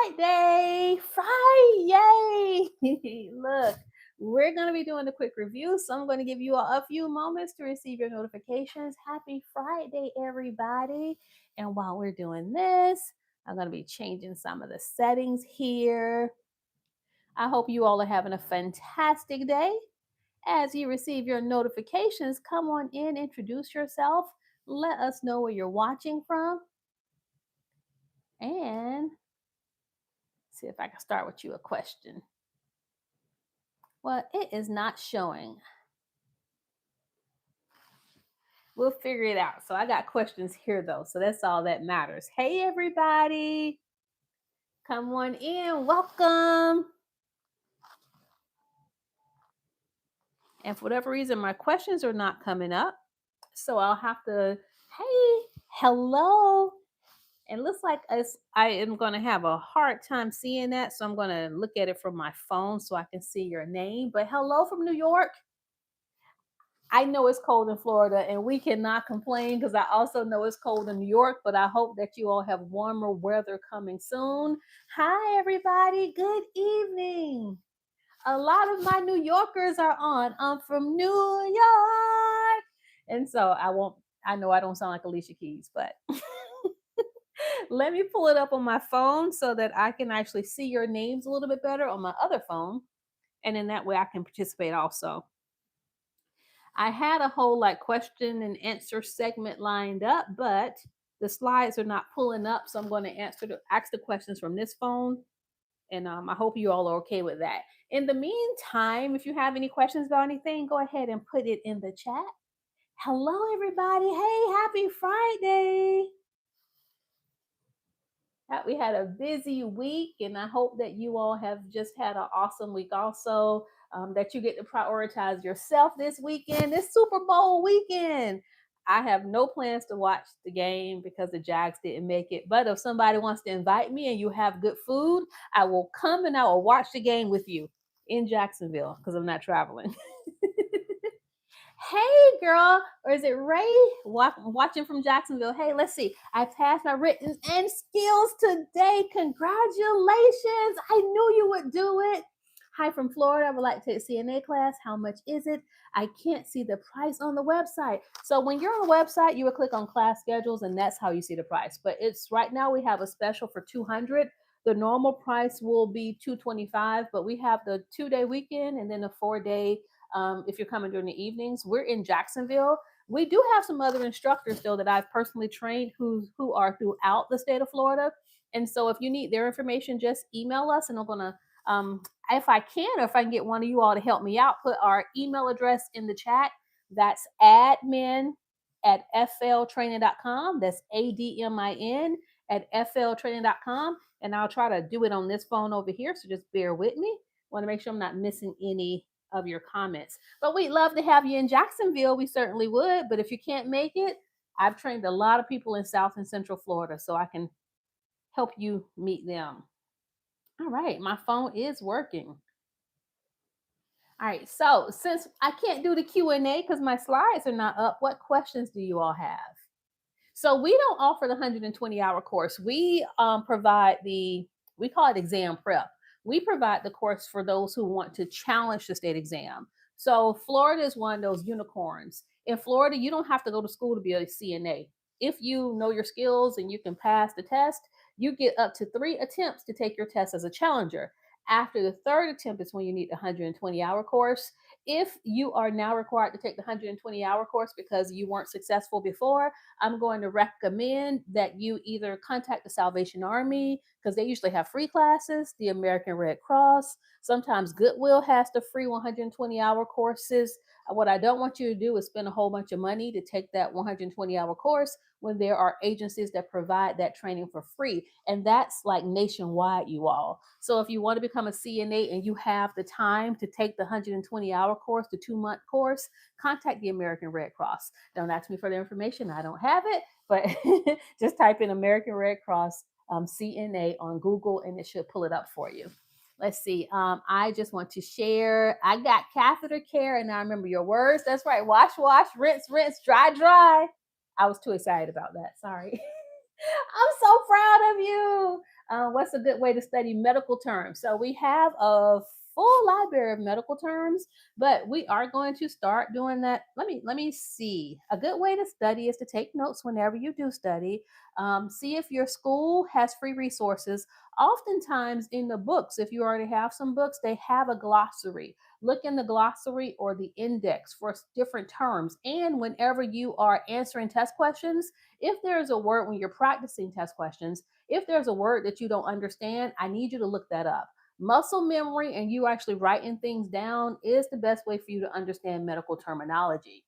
Friday. Friday. Look, we're going to be doing a quick review. So I'm going to give you a few moments to receive your notifications. Happy Friday, everybody. And while we're doing this, I'm going to be changing some of the settings here. I hope you all are having a fantastic day. As you receive your notifications, come on in, introduce yourself, let us know where you're watching from, and see if I can start with you a question. Well, it is not showing. We'll figure it out. So I got questions here though. So that's all that matters. Hey, everybody. Come on in. Welcome. And for whatever reason, my questions are not coming up. So I'll have to, hey, hello. And it looks like I am going to have a hard time seeing that. So I'm going to look at it from my phone so I can see your name. But hello from New York. I know it's cold in Florida and we cannot complain because I also know it's cold in New York, but I hope that you all have warmer weather coming soon. Hi, everybody. Good evening. A lot of my New Yorkers are on. I'm from New York. And so I know I don't sound like Alicia Keys, but let me pull it up on my phone so that I can actually see your names a little bit better on my other phone. And in that way I can participate also. I had a whole question and answer segment lined up, but the slides are not pulling up. So I'm going to ask the questions from this phone. And I hope you all are okay with that. In the meantime, if you have any questions about anything, go ahead and put it in the chat. Hello, everybody. Hey, happy Friday. We had a busy week, and I hope that you all have just had an awesome week also, that you get to prioritize yourself this weekend, this Super Bowl weekend. I have no plans to watch the game because the Jags didn't make it. But if somebody wants to invite me and you have good food, I will come and I will watch the game with you in Jacksonville because I'm not traveling. Hey, girl, or is it Ray watching from Jacksonville? Hey, let's see. I passed my written and skills today. Congratulations. I knew you would do it. Hi from Florida. I would like to take CNA class. How much is it? I can't see the price on the website. So when you're on the website, you would click on class schedules and that's how you see the price. But it's right now we have a special for $200. The normal price will be $225, but we have the 2-day weekend and then a 4-day if you're coming during the evenings. We're in Jacksonville. We do have some other instructors though that I've personally trained who are throughout the state of Florida. And so if you need their information, just email us and I'm gonna if I can, or if I can get one of you all to help me out, put our email address in the chat. That's admin@fltraining.com. That's ADMIN at fltraining.com. And I'll try to do it on this phone over here. So just bear with me. Want to make sure I'm not missing any of your comments. But we'd love to have you in Jacksonville. We certainly would. But if you can't make it, I've trained a lot of people in South and Central Florida, so I can help you meet them. All right, my phone is working. All right, so since I can't do the Q&A because my slides are not up, what questions do you all have? So we don't offer the 120-hour course. We provide we call it exam prep. We provide the course for those who want to challenge the state exam. So Florida is one of those unicorns. In Florida, you don't have to go to school to be a CNA. If you know your skills and you can pass the test, you get up to 3 attempts to take your test as a challenger. After the 3rd attempt is when you need the 120-hour course. If you are now required to take the 120-hour course because you weren't successful before, I'm going to recommend that you either contact the Salvation Army because they usually have free classes, the American Red Cross. Sometimes Goodwill has the free 120-hour courses. What I don't want you to do is spend a whole bunch of money to take that 120-hour course when there are agencies that provide that training for free. And that's like nationwide, you all. So if you want to become a CNA and you have the time to take the 120-hour course, the 2-month course, contact the American Red Cross. Don't ask me for the information. I don't have it, but just type in American Red Cross CNA on Google and it should pull it up for you. Let's see. I just want to share. I got catheter care and I remember your words. That's right. Wash, wash, rinse, rinse, dry, dry. I was too excited about that. Sorry. I'm so proud of you. What's a good way to study medical terms? So we have a full library of medical terms, but we are going to start doing that. Let me see. A good way to study is to take notes whenever you do study. See if your school has free resources. Oftentimes in the books, if you already have some books, they have a glossary. Look in the glossary or the index for different terms. And whenever you are answering test questions, if there's a word when you're practicing test questions, if there's a word that you don't understand, I need you to look that up. Muscle memory and you actually writing things down is the best way for you to understand medical terminology.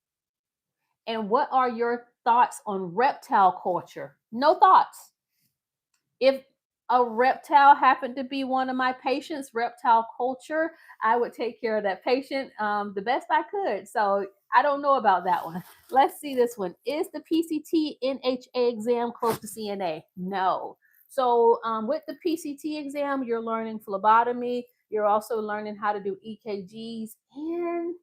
And what are your thoughts on reptile culture? No thoughts. If a reptile happened to be one of my patients, reptile culture, I would take care of that patient the best I could. So I don't know about that one. Let's see this one. Is the PCT NHA exam close to CNA? No. So with the PCT exam, you're learning phlebotomy. You're also learning how to do EKGs and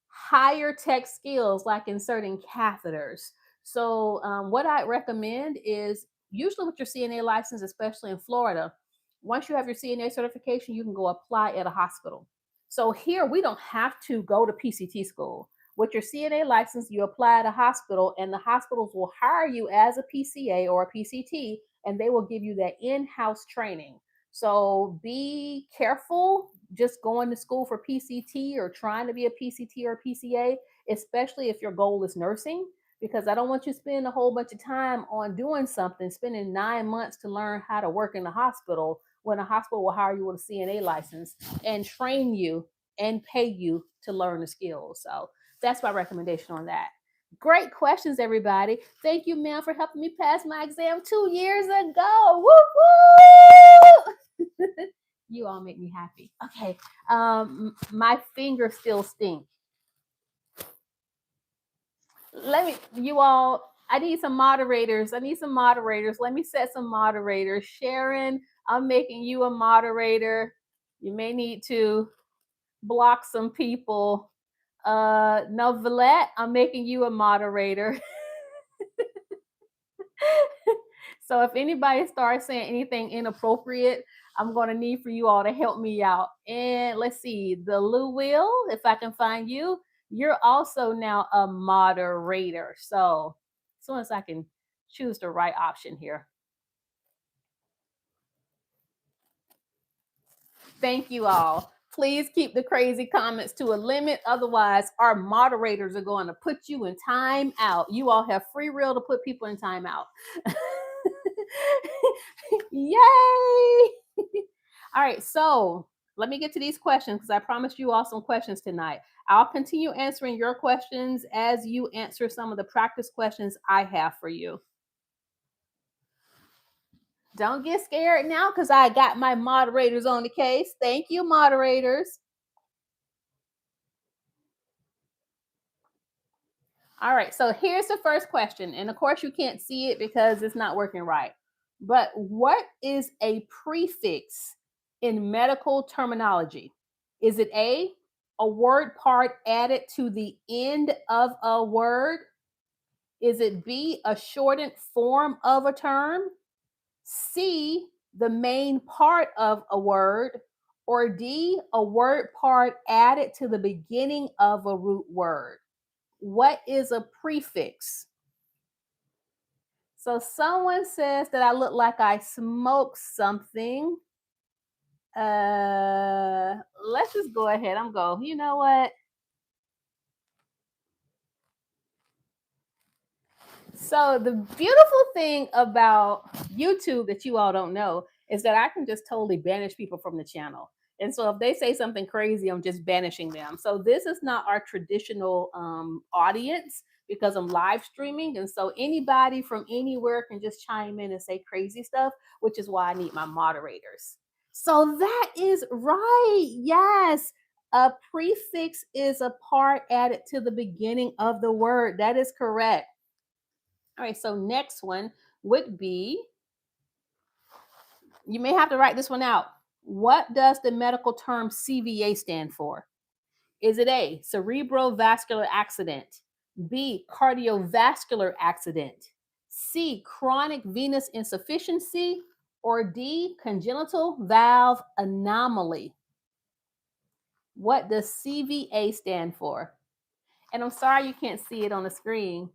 higher tech skills like inserting catheters. So, what I recommend is usually with your CNA license, especially in Florida, once you have your CNA certification, you can go apply at a hospital. So, here we don't have to go to PCT school. With your CNA license, you apply at a hospital, and the hospitals will hire you as a PCA or a PCT, and they will give you that in house training. So be careful just going to school for PCT or trying to be a PCT or a PCA, especially if your goal is nursing, because I don't want you to spend a whole bunch of time on doing something, spending 9 months to learn how to work in the hospital when a hospital will hire you with a CNA license and train you and pay you to learn the skills. So that's my recommendation on that. Great questions, everybody. Thank you, ma'am, for helping me pass my exam 2 years ago. Woo woo! You all make me happy. Okay. My fingers still stink. I need some moderators. Let me set some moderators. Sharon, I'm making you a moderator. You may need to block some people. Novelette, I'm making you a moderator. So if anybody starts saying anything inappropriate, I'm going to need for you all to help me out. And let's see, the Lou Will, if I can find you, you're also now a moderator. So as soon as I can choose the right option here. Thank you all. Please keep the crazy comments to a limit. Otherwise, our moderators are going to put you in time out. You all have free will to put people in time out. Yay! All right, so let me get to these questions because I promised you all some questions tonight. I'll continue answering your questions as you answer some of the practice questions I have for you. Don't get scared now because I got my moderators on the case. Thank you, moderators. All right, so here's the first question. And of course, you can't see it because it's not working right. But what is a prefix in medical terminology? Is it a word part added to the end of a word? Is it B, a shortened form of a term? C, the main part of a word? Or D, a word part added to the beginning of a root word? What is a prefix? So someone says that I look like I smoke something. Let's just go ahead. I'm going, you know what? So the beautiful thing about YouTube that you all don't know is that I can just totally banish people from the channel. And so if they say something crazy, I'm just banishing them. So this is not our traditional audience because I'm live streaming. And so anybody from anywhere can just chime in and say crazy stuff, which is why I need my moderators. So that is right. Yes. A prefix is a part added to the beginning of the word. That is correct. All right, so next one would be, you may have to write this one out. What does the medical term CVA stand for? Is it A, cerebrovascular accident, B, cardiovascular accident, C, chronic venous insufficiency, or D, congenital valve anomaly? What does CVA stand for? And I'm sorry you can't see it on the screen.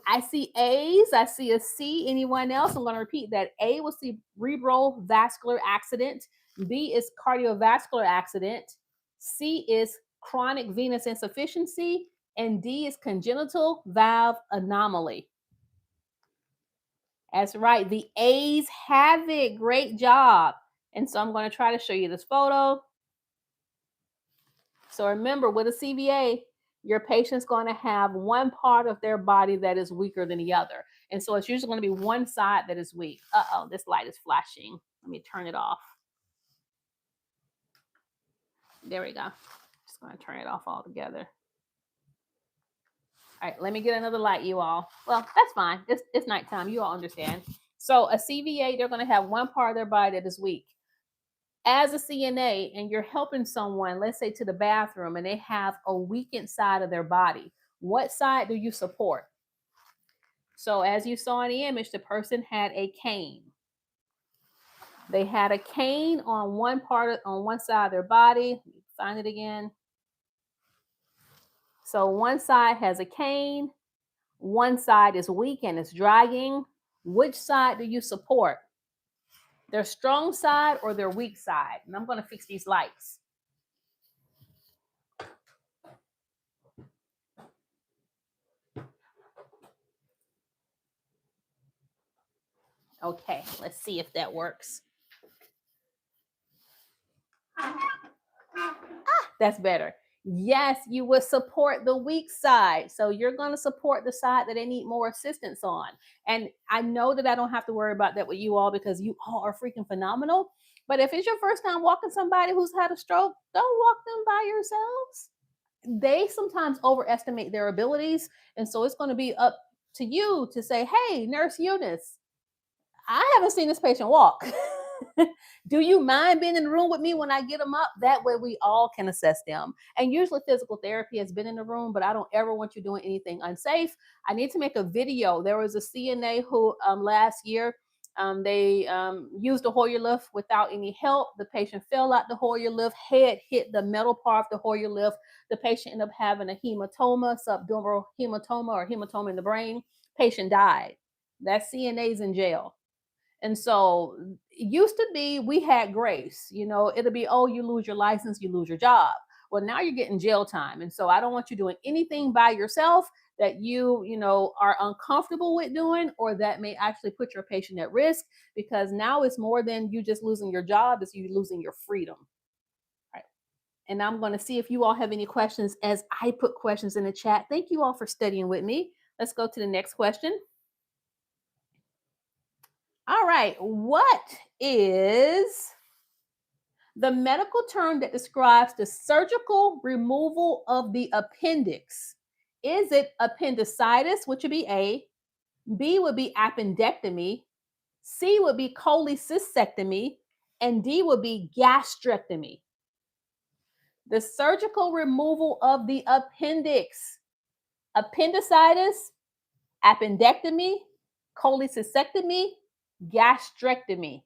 I see A's, I see a C. Anyone else? I'm going to repeat that. A was cerebral vascular accident. B is cardiovascular accident. C is chronic venous insufficiency. And D is congenital valve anomaly. That's right. The A's have it. Great job. And so I'm going to try to show you this photo. So remember, with a CVA, your patient's going to have one part of their body that is weaker than the other. And so it's usually going to be one side that is weak. Uh-oh, this light is flashing. Let me turn it off. There we go. Just going to turn it off altogether. All right, let me get another light, you all. Well, that's fine. It's nighttime. You all understand. So a CVA, they're going to have one part of their body that is weak. As a CNA and you're helping someone, let's say to the bathroom, and they have a weakened side of their body, what side do you support? So as you saw in the image, the person had a cane. They had a cane on one side of their body. Let me find it again. So one side has a cane, one side is weak and it's dragging. Which side do you support? Their strong side or their weak side? And I'm going to fix these lights. Okay, let's see if that works. That's better. Yes, you would support the weak side. So you're going to support the side that they need more assistance on. And I know that I don't have to worry about that with you all because you all are freaking phenomenal. But if it's your first time walking somebody who's had a stroke, don't walk them by yourselves. They sometimes overestimate their abilities. And so it's going to be up to you to say, hey, Nurse Eunice, I haven't seen this patient walk. Do you mind being in the room with me when I get them up? That way we all can assess them. And usually physical therapy has been in the room, but I don't ever want you doing anything unsafe. I need to make a video. There was a CNA who last year, they used a Hoyer lift without any help. The patient fell out the Hoyer lift, head hit the metal part of the Hoyer lift. The patient ended up having a hematoma, subdural hematoma or hematoma in the brain. Patient died. That CNA's in jail. And so it used to be we had grace, it'll be, oh, you lose your license, you lose your job. Well, now you're getting jail time. And so I don't want you doing anything by yourself that you are uncomfortable with doing, or that may actually put your patient at risk, because now it's more than you just losing your job, it's you losing your freedom. All right. And I'm going to see if you all have any questions as I put questions in the chat. Thank you all for studying with me. Let's go to the next question. All right, what is the medical term that describes the surgical removal of the appendix? Is it appendicitis, which would be A? B would be appendectomy. C would be cholecystectomy. And D would be gastrectomy. The surgical removal of the appendix. Appendicitis, appendectomy, cholecystectomy, gastrectomy.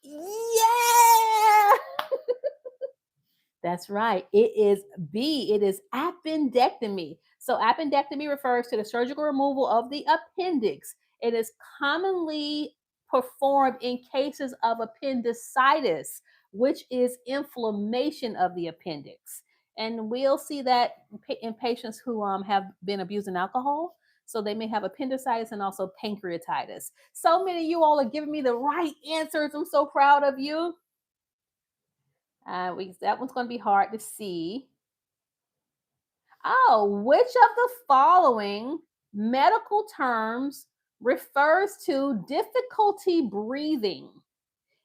Yeah! That's right. It is B. It is appendectomy. So appendectomy refers to the surgical removal of the appendix. It is commonly performed in cases of appendicitis, which is inflammation of the appendix. And we'll see that in patients who have been abusing alcohol. So they may have appendicitis and also pancreatitis. So many of you all are giving me the right answers. I'm so proud of you. That one's going to be hard to see. Oh, which of the following medical terms refers to difficulty breathing?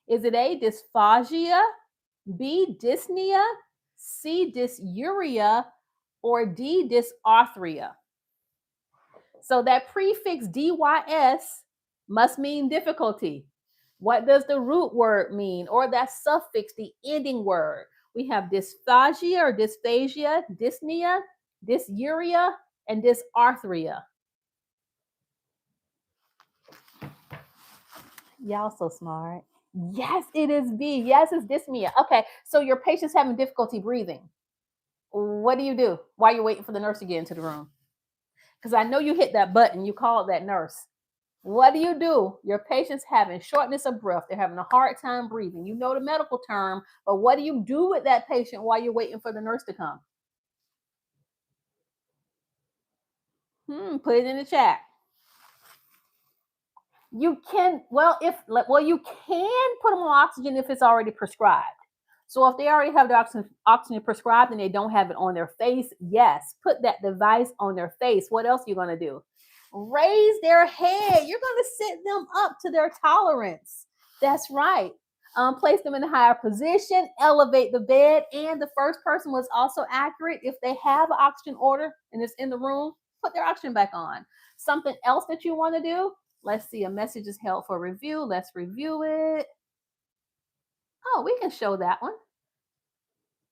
Is it A, dysphagia, B, dyspnea, C, dysuria, or D, dysarthria? So that prefix DYS must mean difficulty. What does the root word mean? Or that suffix, the ending word? We have dysphagia or dysphagia, dyspnea, and dysarthria. Y'all so smart. Yes, it is B. Yes, it's dyspnea. Okay, so your patient's having difficulty breathing. What do you do while you're waiting for the nurse to get into the room? Because I know you hit that button, you called that nurse. What do you do? Your patient's having shortness of breath. They're having a hard time breathing. You know the medical term, but what do you do with that patient while you're waiting for the nurse to come? Put it in the chat. You can, you can put them on oxygen if it's already prescribed. So if they already have the oxygen prescribed and they don't have it on their face, yes, put that device on their face. What else are you going to do? Raise their head. You're going to sit them up to their tolerance. That's right. Place them in a higher position, elevate the bed, and the first person was also accurate. If they have an oxygen order and it's in the room, put their oxygen back on. Something else that you want to do, let's see, a message is held for review. Let's review it. Oh, we can show that one.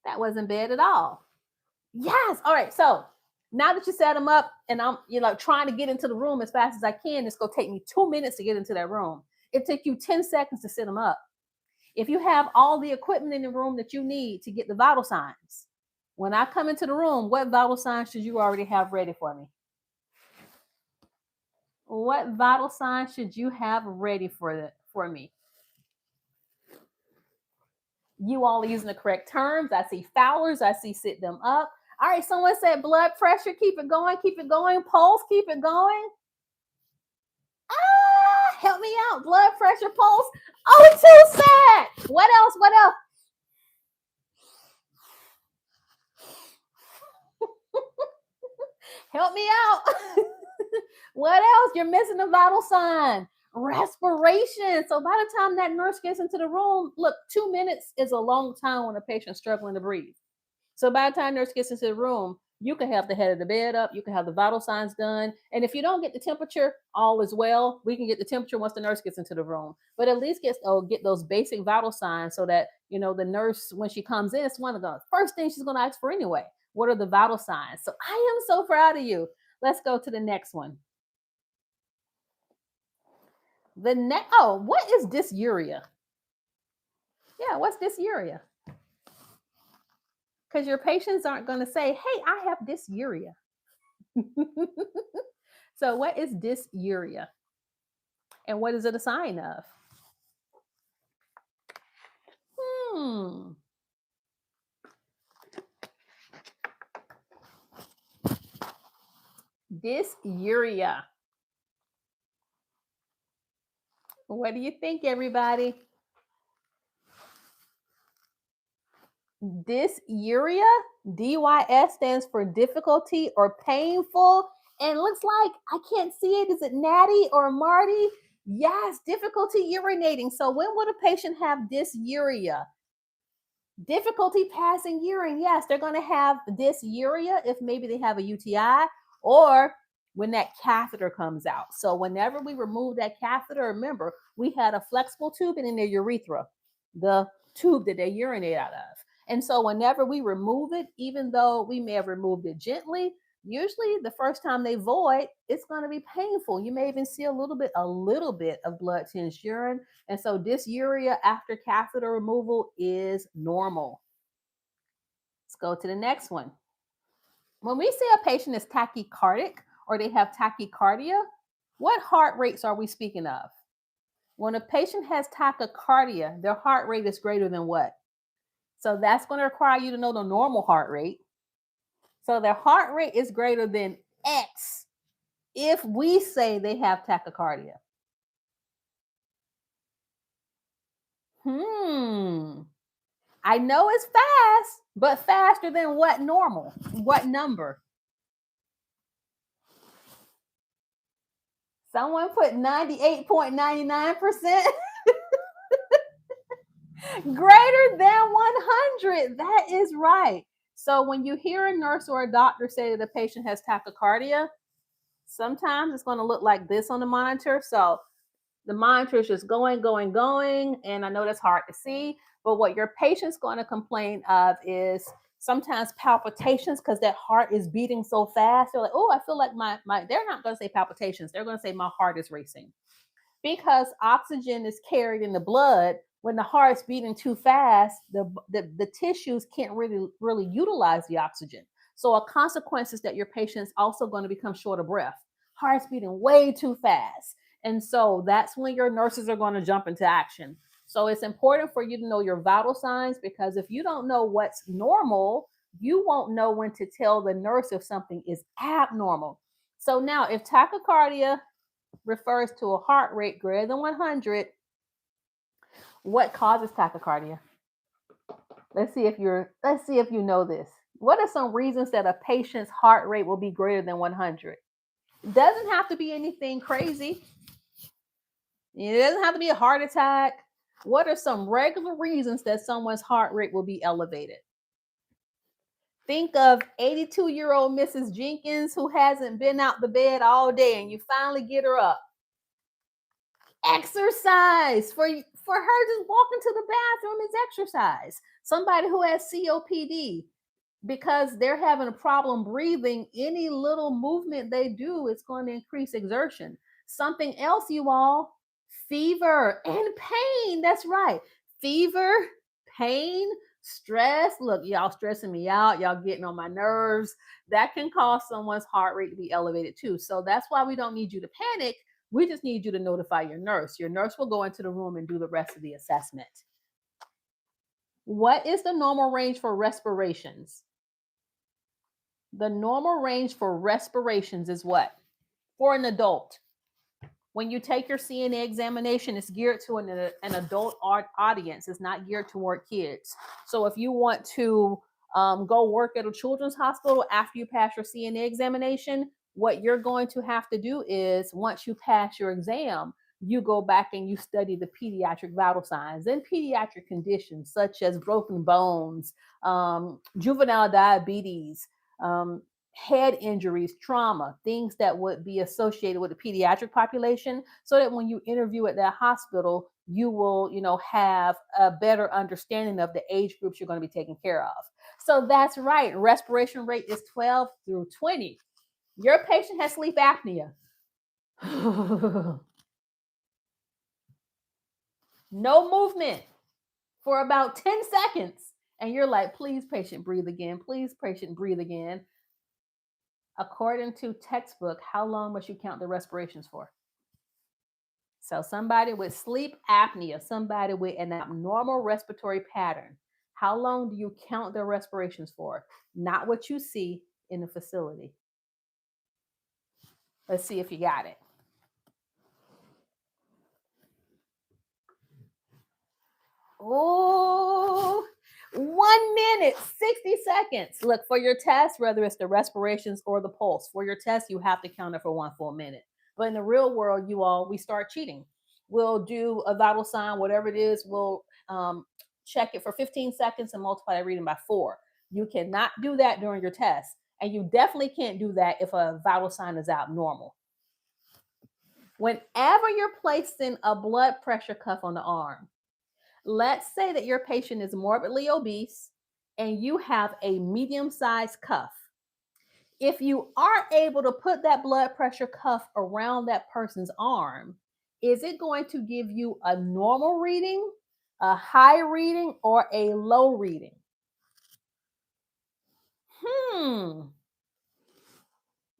That wasn't bad at all. Yes. All right. So now that you set them up and I'm, trying to get into the room as fast as I can, it's going to take me 2 minutes to get into that room. It took you 10 seconds to set them up. If you have all the equipment in the room that you need to get the vital signs, when I come into the room, what vital signs should you already have ready for me? What vital signs should you have ready for me? You all are using the correct terms. I see Fowlers. I see sit them up. All right, someone said blood pressure. Keep it going. Keep it going. Pulse. Keep it going. Help me out. Blood pressure, pulse. Oh, too sad. What else? What else? Help me out. What else? You're missing a vital sign. Respiration. So by the time that nurse gets into the room, look, 2 minutes is a long time when a patient's struggling to breathe. So by the time nurse gets into the room, you can have the head of the bed up, you can have the vital signs done. And if you don't get the temperature, all is well. We can get the temperature once the nurse gets into the room. But at least get those basic vital signs so that, the nurse, when she comes in, it's one of the first things she's going to ask for anyway. What are the vital signs? So I am so proud of you. Let's go to the next one. What is dysuria? Yeah, what's dysuria? Because your patients aren't going to say, hey, I have dysuria. So what is dysuria? And what is it a sign of? Dysuria. What do you think, everybody? Dysuria, DYS stands for difficulty or painful. And looks like, I can't see it. Is it Natty or Marty? Yes, difficulty urinating. So when would a patient have dysuria? Difficulty passing urine. Yes, they're going to have dysuria if maybe they have a UTI or when that catheter comes out. So whenever we remove that catheter, remember, we had a flexible tube in their urethra, the tube that they urinate out of. And so whenever we remove it, even though we may have removed it gently, usually the first time they void, it's going to be painful. You may even see a little bit of blood tinged urine. And so dysuria after catheter removal is normal. Let's go to the next one. When we say a patient is tachycardic or they have tachycardia, what heart rates are we speaking of? When a patient has tachycardia, their heart rate is greater than what? So that's going to require you to know the normal heart rate. So their heart rate is greater than X if we say they have tachycardia. I know it's fast, but faster than what normal? What number? Someone put 98.99%. Greater than 100. That is right. So when you hear a nurse or a doctor say that a patient has tachycardia, sometimes it's going to look like this on the monitor. So the monitor is just going, going, going. And I know that's hard to see, but what your patient's going to complain of is sometimes palpitations because that heart is beating so fast. They're like, oh, I feel like my they're not going to say palpitations. They're going to say my heart is racing. Because oxygen is carried in the blood. When the heart's beating too fast, the tissues can't really utilize the oxygen. So a consequence is that your patient's also going to become short of breath. Heart's beating way too fast. And so that's when your nurses are going to jump into action. So it's important for you to know your vital signs, because if you don't know what's normal, you won't know when to tell the nurse if something is abnormal. So now, if tachycardia refers to a heart rate greater than 100, what causes tachycardia? Let's see if you know this. What are some reasons that a patient's heart rate will be greater than 100? It doesn't have to be anything crazy. It doesn't have to be a heart attack. What are some regular reasons that someone's heart rate will be elevated? Think of 82-year-old Mrs. Jenkins who hasn't been out the bed all day and you finally get her up. Exercise. For her, just walking to the bathroom is exercise. Somebody who has COPD, because they're having a problem breathing, any little movement they do is going to increase exertion. Something else, you all, fever and pain. That's right. Fever, pain, stress. Look, y'all stressing me out. Y'all getting on my nerves. That can cause someone's heart rate to be elevated too. So that's why we don't need you to panic. We just need you to notify your nurse. Your nurse will go into the room and do the rest of the assessment. What is the normal range for respirations? The normal range for respirations is what? For an adult. When you take your CNA examination, it's geared to an adult audience. It's not geared toward kids. So if you want to go work at a children's hospital after you pass your CNA examination, what you're going to have to do is, once you pass your exam, you go back and you study the pediatric vital signs and pediatric conditions such as broken bones, juvenile diabetes, head injuries, trauma, things that would be associated with the pediatric population, so that when you interview at that hospital, you will, have a better understanding of the age groups you're going to be taking care of. So that's right. Respiration rate is 12 through 20. Your patient has sleep apnea. No movement for about 10 seconds. And you're like, please, patient, breathe again. Please, patient, breathe again. According to textbook, how long must you count the respirations for? So somebody with sleep apnea, somebody with an abnormal respiratory pattern, how long do you count their respirations for? Not what you see in the facility. Let's see if you got it. Oh, 1 minute, 60 seconds. Look, for your test, whether it's the respirations or the pulse, for your test, you have to count it for 1 full minute. But in the real world, we start cheating. We'll do a vital sign, whatever it is, we'll check it for 15 seconds and multiply that reading by 4. You cannot do that during your test. And you definitely can't do that if a vital sign is abnormal. Whenever you're placing a blood pressure cuff on the arm, let's say that your patient is morbidly obese and you have a medium-sized cuff. If you are able to put that blood pressure cuff around that person's arm, is it going to give you a normal reading, a high reading, or a low reading?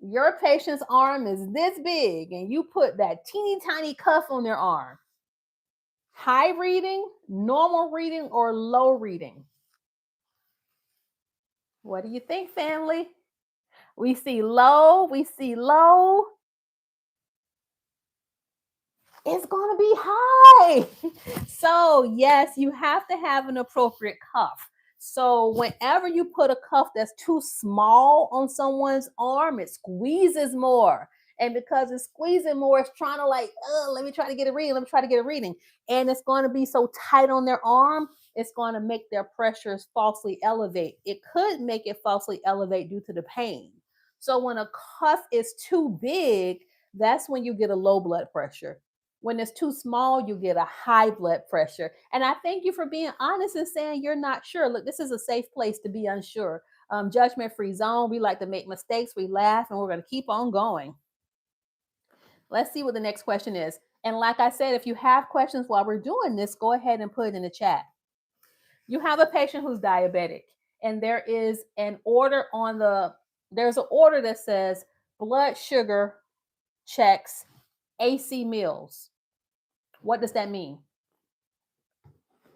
Your patient's arm is this big and you put that teeny tiny cuff on their arm. High reading, normal reading, or low reading? What do you think, family? We see low. It's going to be high. So yes, you have to have an appropriate cuff. So whenever you put a cuff that's too small on someone's arm, it squeezes more. And because it's squeezing more, it's trying to let me try to get a reading. And it's going to be so tight on their arm, it's going to make their pressures falsely elevate. It could make it falsely elevate due to the pain. So when a cuff is too big, that's when you get a low blood pressure. When it's too small, you get a high blood pressure. And I thank you for being honest and saying you're not sure. Look, this is a safe place to be unsure. Judgment-free zone. We like to make mistakes. We laugh, and we're going to keep on going. Let's see what the next question is. And like I said, if you have questions while we're doing this, go ahead and put it in the chat. You have a patient who's diabetic, and there's an order that says blood sugar checks AC meals. What does that mean?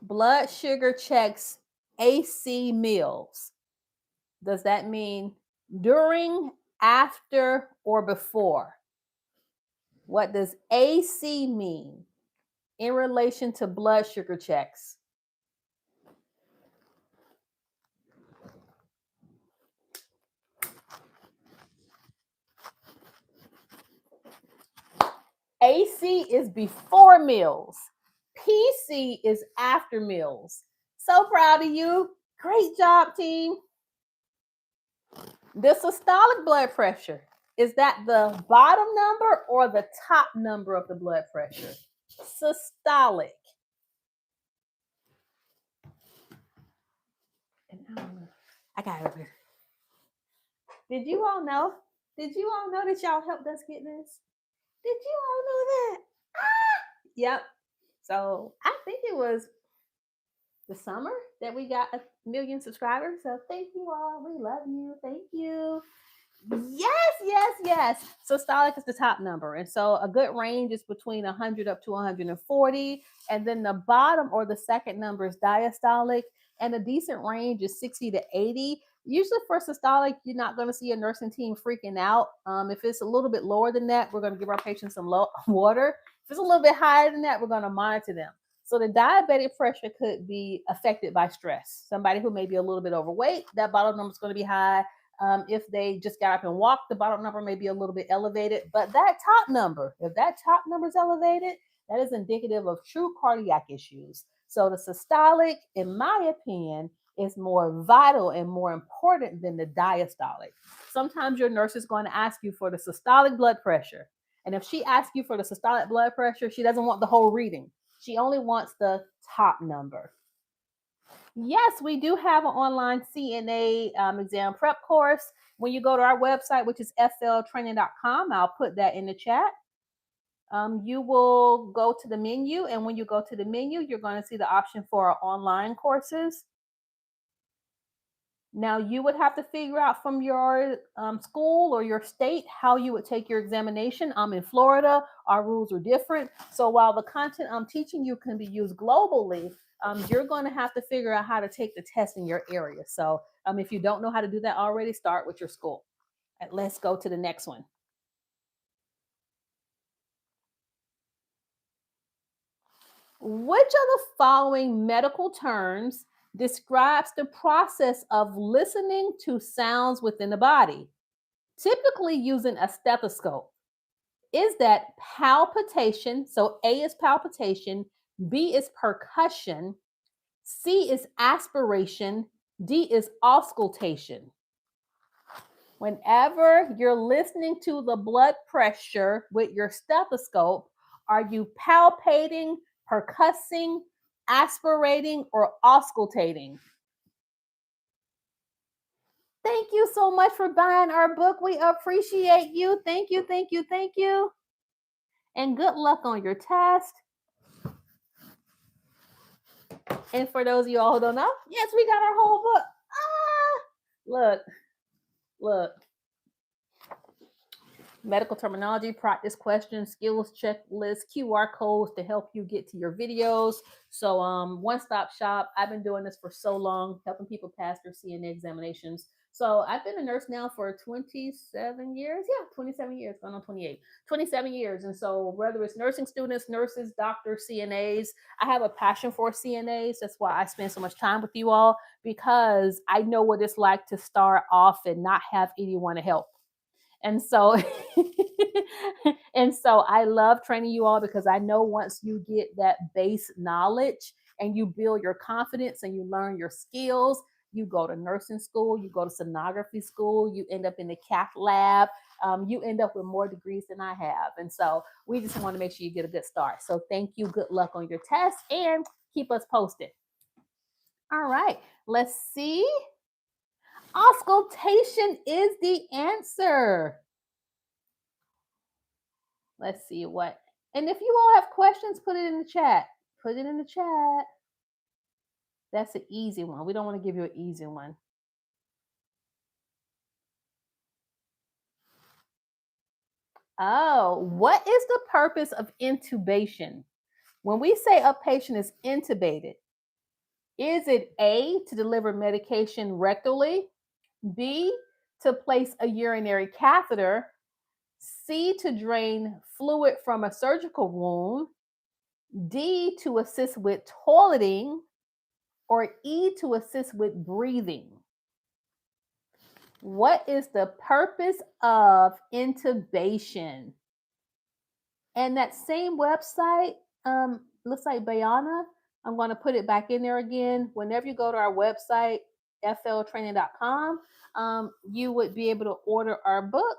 Blood sugar checks AC meals. Does that mean during, after, or before? What does AC mean in relation to blood sugar checks? AC is before meals. PC is after meals. So proud of you. Great job, team. The systolic blood pressure, is that the bottom number or the top number of the blood pressure? Systolic. I got it. Did you all know? Did you all know that y'all helped us get this? Did you all know that? Yep. So I think it was the summer that we got 1 million subscribers. So thank you all. We love you. Thank you. Yes. Systolic is the top number. And so a good range is between 100 up to 140. And then the bottom or the second number is diastolic. And a decent range is 60 to 80. Usually for systolic, you're not going to see a nursing team freaking out. If it's a little bit lower than that, we're going to give our patients some water. If it's a little bit higher than that, we're going to monitor them. So the diabetic pressure could be affected by stress. Somebody who may be a little bit overweight, that bottom number is going to be high. If they just got up and walked, the bottom number may be a little bit elevated. But that top number, if that top number is elevated, that is indicative of true cardiac issues. So the systolic, in my opinion, is more vital and more important than the diastolic. Sometimes your nurse is going to ask you for the systolic blood pressure. And if she asks you for the systolic blood pressure, she doesn't want the whole reading. She only wants the top number. Yes, we do have an online CNA exam prep course. When you go to our website, which is fltraining.com, I'll put that in the chat. You will go to the menu, and when you go to the menu, you're going to see the option for our online courses. Now, you would have to figure out from your school or your state how you would take your examination. I'm in Florida. Our rules are different. So while the content I'm teaching you can be used globally, you're going to have to figure out how to take the test in your area. So if you don't know how to do that already, start with your school. And let's go to the next one. Which of the following medical terms describes the process of listening to sounds within the body, typically using a stethoscope? Is that palpitation? So A is palpitation, B is percussion, C is aspiration, D is auscultation. Whenever you're listening to the blood pressure with your stethoscope, are you palpating, percussing, aspirating, or auscultating? Thank you so much for buying our book. We appreciate you. Thank you. And good luck on your test. And for those of you all who don't know, yes, we got our whole book. Look. Medical terminology, practice questions, skills checklist, QR codes to help you get to your videos. So one-stop shop. I've been doing this for so long, helping people pass their CNA examinations. So I've been a nurse now for 27 years. Yeah, 27 years, going on 28. 27 years. And so whether it's nursing students, nurses, doctors, CNAs, I have a passion for CNAs. That's why I spend so much time with you all, because I know what it's like to start off and not have anyone to help. And so I love training you all, because I know once you get that base knowledge and you build your confidence and you learn your skills, you go to nursing school, you go to sonography school, you end up in the cath lab, you end up with more degrees than I have. And so we just want to make sure you get a good start. So thank you. Good luck on your test, and keep us posted. All right, let's see. Auscultation is the answer. Let's see what And if you all have questions, put it in the chat. Put it in the chat. That's an easy one. We don't want to give you an easy one. Oh, what is the purpose of intubation? When we say a patient is intubated, is it A, to deliver medication rectally, B, to place a urinary catheter, C, to drain fluid from a surgical wound, D, to assist with toileting, or E, to assist with breathing? What is the purpose of intubation? And that same website, looks like Bayana. I'm going to put it back in there again. Whenever you go to our website, fltraining.com, you would be able to order our book.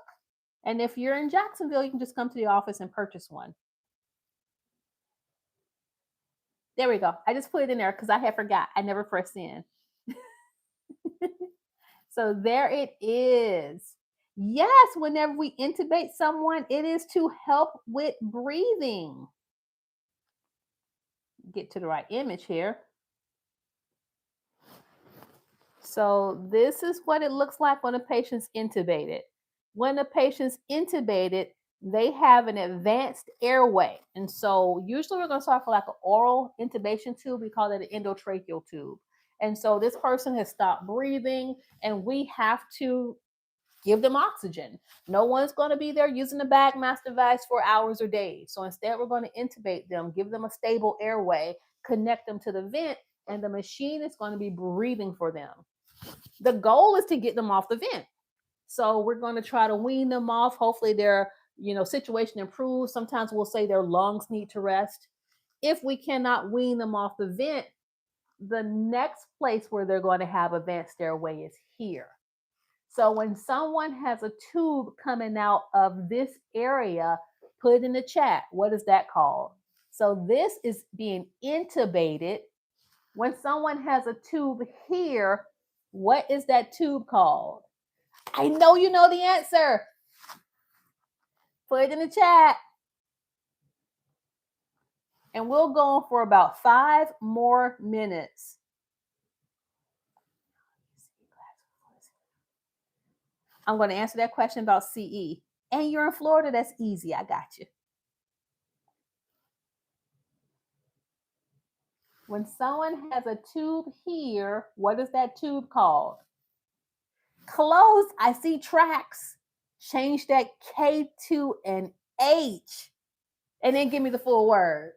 And if you're in Jacksonville, you can just come to the office and purchase one. There we go. I just put it in there because I had forgot. I never pressed in. So there it is. Yes, whenever we intubate someone, it is to help with breathing. Get to the right image here. So this is what it looks like when a patient's intubated. When a patient's intubated, they have an advanced airway. And so usually we're going to start with like an oral intubation tube. We call it an endotracheal tube. And so this person has stopped breathing and we have to give them oxygen. No one's going to be there using the bag mask device for hours or days. So instead, we're going to intubate them, give them a stable airway, connect them to the vent, and the machine is going to be breathing for them. The goal is to get them off the vent. So we're going to try to wean them off. Hopefully their situation improves. Sometimes we'll say their lungs need to rest. If we cannot wean them off the vent, the next place where they're going to have advanced airway is here. So when someone has a tube coming out of this area, put it in the chat. What is that called? So this is being intubated. When someone has a tube here, what is that tube called? I know you know the answer. Put it in the chat. And we'll go on for about 5 more minutes. I'm going to answer that question about CE. And you're in Florida, that's easy. I got you. When someone has a tube here, what is that tube called? Close. I see tracks. Change that K to an H. And then give me the full word.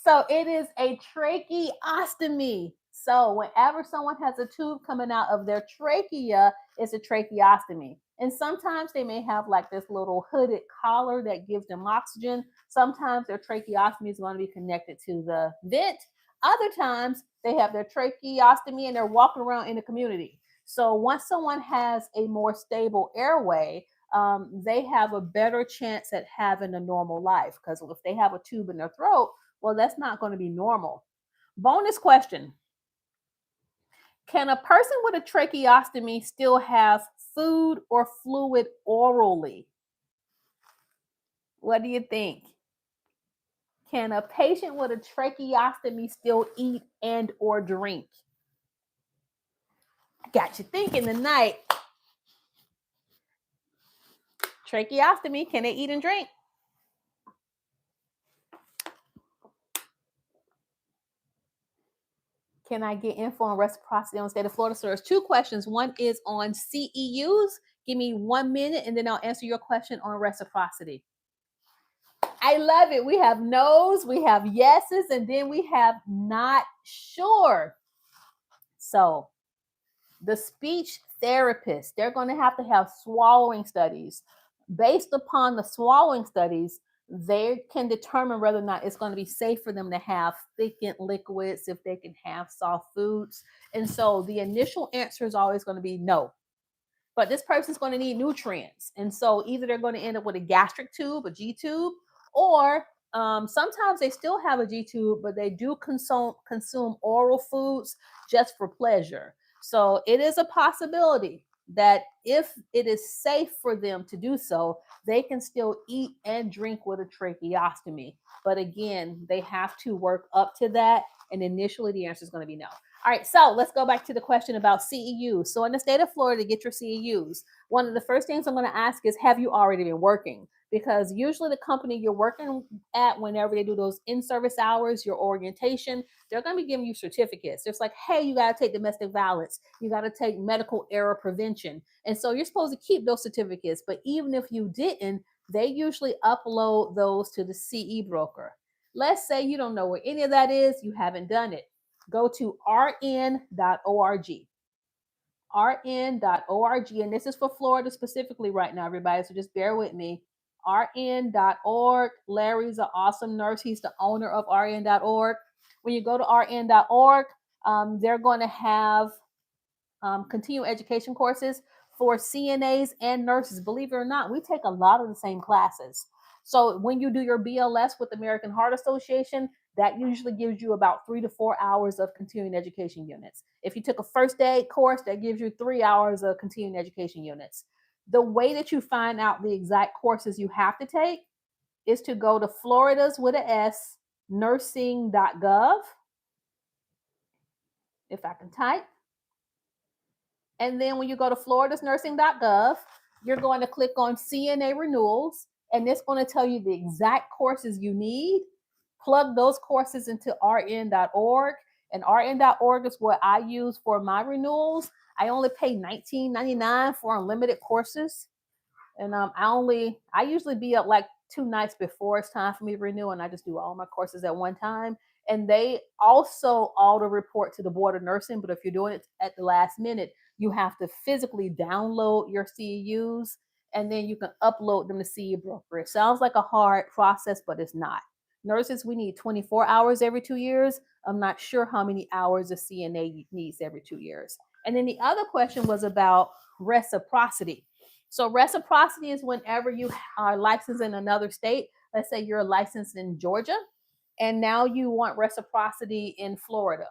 So it is a tracheostomy. So whenever someone has a tube coming out of their trachea, it's a tracheostomy. And sometimes they may have like this little hooded collar that gives them oxygen. Sometimes their tracheostomy is going to be connected to the vent. Other times they have their tracheostomy and they're walking around in the community. So once someone has a more stable airway, they have a better chance at having a normal life, because if they have a tube in their throat, well, that's not going to be normal. Bonus question. Can a person with a tracheostomy still have food or fluid orally? What do you think? Can a patient with a tracheostomy still eat and or drink? Got you thinking tonight. Tracheostomy, can they eat and drink? Can I get info on reciprocity on the state of Florida? So there's 2 questions. One is on CEUs. Give me 1 minute and then I'll answer your question on reciprocity. I love it. We have no's, we have yeses, and then we have not sure. So the speech therapist, they're going to have swallowing studies. Based upon the swallowing studies, they can determine whether or not it's going to be safe for them to have thickened liquids, if they can have soft foods. And so the initial answer is always going to be no. But this person's going to need nutrients. And so either they're going to end up with a gastric tube, a G tube, or sometimes they still have a G tube, but they do consume oral foods just for pleasure. So it is a possibility. that if it is safe for them to do so, they can still eat and drink with a tracheostomy. But again, they have to work up to that. And initially, the answer is going to be no. All right, so let's go back to the question about CEUs. So, in the state of Florida, to get your CEUs, one of the first things I'm going to ask is, have you already been working? Because usually the company you're working at, whenever they do those in-service hours, your orientation, they're going to be giving you certificates. It's like, hey, you got to take domestic violence. You got to take medical error prevention. And so you're supposed to keep those certificates. But even if you didn't, they usually upload those to the CE broker. Let's say you don't know where any of that is, you haven't done it. Go to rn.org. rn.org. And this is for Florida specifically right now, everybody. So just bear with me. rn.org. Larry's an awesome nurse. He's the owner of rn.org. When you go to rn.org, they're going to have continuing education courses for CNAs and nurses. Believe it or not, we take a lot of the same classes. So when you do your BLS with the American Heart Association, that usually gives you about 3 to 4 hours of continuing education units. If you took a first aid course, that gives you 3 hours of continuing education units. The way that you find out the exact courses you have to take is to go to Florida's with an S, nursing.gov. If I can type. And then when you go to floridasnursing.gov, you're going to click on CNA renewals, and it's going to tell you the exact courses you need. Plug those courses into rn.org, and rn.org is what I use for my renewals. I only pay $19.99 for unlimited courses. And I usually be up like 2 nights before it's time for me to renew, and I just do all my courses at one time. And they also auto report to the Board of Nursing, but if you're doing it at the last minute, you have to physically download your CEUs, and then you can upload them to CE Broker. It sounds like a hard process, but it's not. Nurses, we need 24 hours every 2 years. I'm not sure how many hours a CNA needs every 2 years. And then the other question was about reciprocity. So reciprocity is whenever you are licensed in another state. Let's say you're licensed in Georgia, and now you want reciprocity in Florida.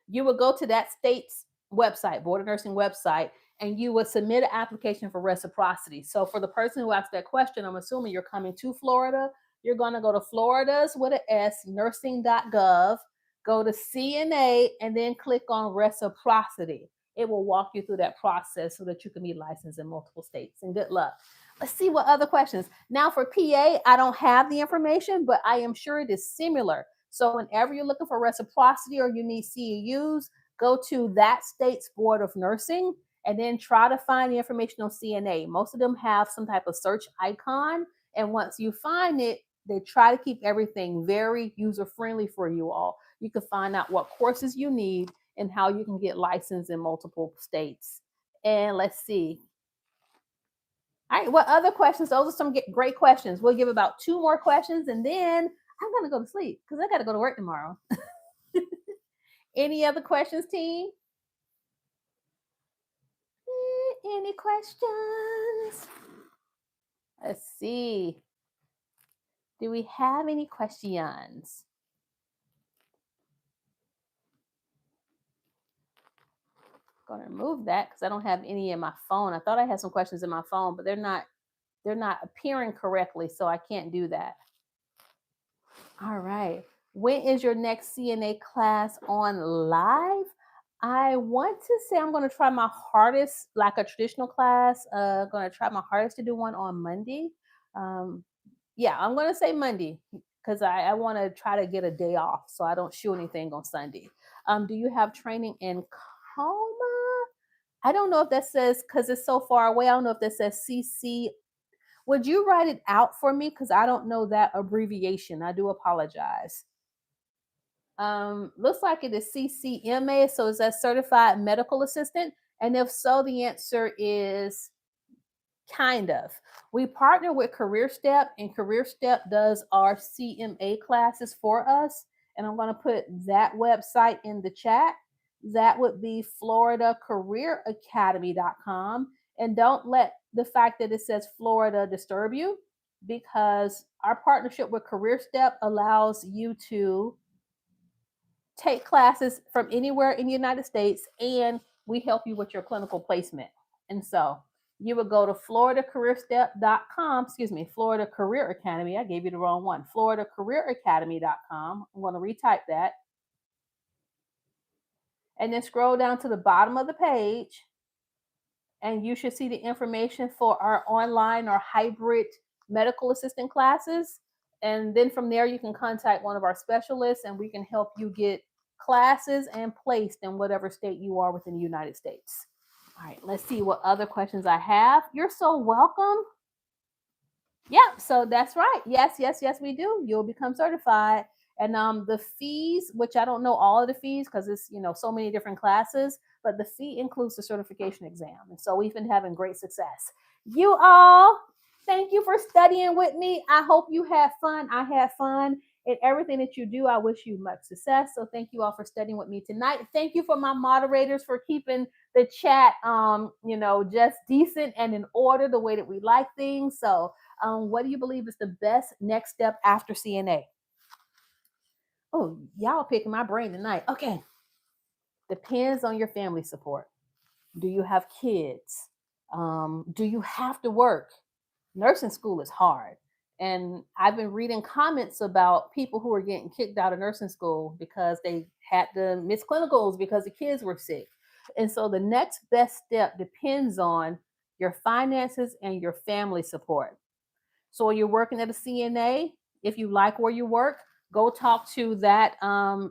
You would go to that state's website, Board of Nursing website, and you would submit an application for reciprocity. So for the person who asked that question, I'm assuming you're coming to Florida. You're going to go to Florida's with an S, nursing.gov, go to CNA, and then click on reciprocity. It will walk you through that process so that you can be licensed in multiple states. And good luck. Let's see what other questions. Now for PA, I don't have the information, but I am sure it is similar. So whenever you're looking for reciprocity or you need CEUs, go to that state's Board of Nursing and then try to find the information on CNA. Most of them have some type of search icon. And once you find it, they try to keep everything very user-friendly for you all. You can find out what courses you need and how you can get licensed in multiple states. And let's see. All right, what other questions? Those are some great questions. We'll give about 2 more questions, and then I'm going to go to sleep because I got to go to work tomorrow. Any other questions, team? Any questions? Let's see. Do we have any questions? I'm going to remove that because I don't have any in my phone. I thought I had some questions in my phone, but they're not appearing correctly, so I can't do that. All right. When is your next CNA class on live? I want to say I'm going to try my hardest, like a traditional class. Going to try my hardest to do one on Monday. Yeah, I'm going to say Monday because I want to try to get a day off so I don't shoot anything on Sunday. Do you have training in Calma? I don't know if that says, because it's so far away, I don't know if that says CC. Would you write it out for me? Because I don't know that abbreviation. I do apologize. Looks like it is CCMA. So is that certified medical assistant? And if so, the answer is kind of. We partner with Career Step, and Career Step does our CMA classes for us. And I'm going to put that website in the chat. That would be floridacareeracademy.com. And don't let the fact that it says Florida disturb you, because our partnership with Career Step allows you to take classes from anywhere in the United States and we help you with your clinical placement. And so you would go to floridacareerstep.com, Florida Career Academy. I gave you the wrong one. floridacareeracademy.com. I'm going to retype that. And then scroll down to the bottom of the page, and you should see the information for our online or hybrid medical assistant classes. And then from there, you can contact one of our specialists and we can help you get classes and placed in whatever state you are within the United States. All right, let's see what other questions I have. You're so welcome. Yeah, so that's right. Yes, yes, yes, we do. You'll become certified. And the fees, which I don't know all of the fees because it's so many different classes, but the fee includes the certification exam. And so we've been having great success. You all, thank you for studying with me. I hope you had fun. I had fun. In everything that you do, I wish you much success. So thank you all for studying with me tonight. Thank you for my moderators for keeping the chat just decent and in order the way that we like things. So what do you believe is the best next step after CNA? Oh, y'all picking my brain tonight. Okay. Depends on your family support. Do you have kids? Do you have to work? Nursing school is hard. And I've been reading comments about people who are getting kicked out of nursing school because they had to miss clinicals because the kids were sick. And so the next best step depends on your finances and your family support. So you're working at a CNA. If you like where you work, go talk to that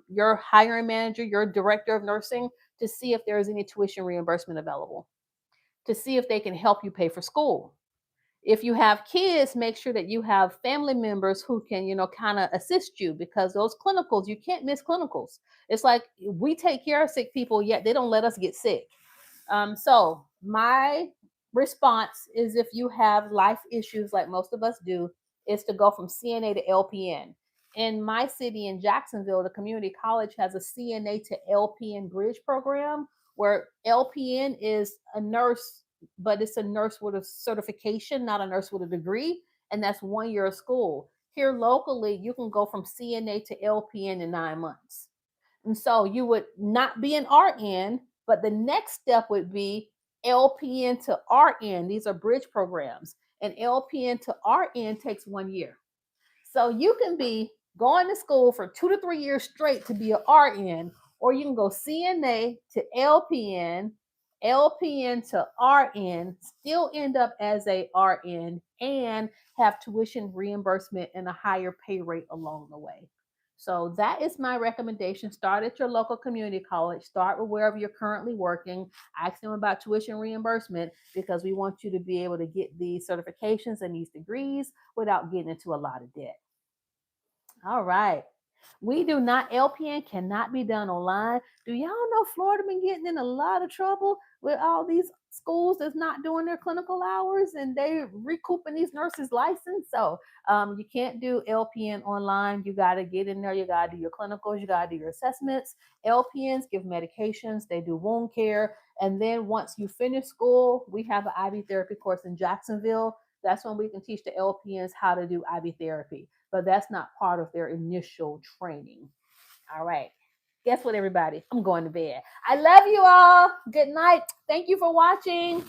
your hiring manager, your director of nursing, to see if there is any tuition reimbursement available, to see if they can help you pay for school. If you have kids, make sure that you have family members who can, kind of assist you, because those clinicals, you can't miss clinicals. It's like we take care of sick people, yet they don't let us get sick. So my response is, if you have life issues like most of us do, is to go from CNA to LPN. In my city in Jacksonville, the community college has a CNA to LPN bridge program where LPN is a nurse, but it's a nurse with a certification, not a nurse with a degree. And that's 1 year of school. Here locally, you can go from CNA to LPN in 9 months. And so you would not be an RN, but the next step would be LPN to RN. These are bridge programs. And LPN to RN takes 1 year. So you can be going to school for 2 to 3 years straight to be an RN, or you can go CNA to LPN, LPN to RN, still end up as a RN, and have tuition reimbursement and a higher pay rate along the way. So that is my recommendation. Start at your local community college. Start with wherever you're currently working. Ask them about tuition reimbursement, because we want you to be able to get these certifications and these degrees without getting into a lot of debt. All right. We do not, LPN cannot be done online. Do y'all know Florida been getting in a lot of trouble with all these schools that's not doing their clinical hours, and they recouping these nurses' license? So you can't do LPN online. You got to get in there. You got to do your clinicals. You got to do your assessments. LPNs give medications. They do wound care. And then once you finish school, we have an IV therapy course in Jacksonville. That's when we can teach the LPNs how to do IV therapy, but that's not part of their initial training. All right. Guess what, everybody? I'm going to bed. I love you all. Good night. Thank you for watching.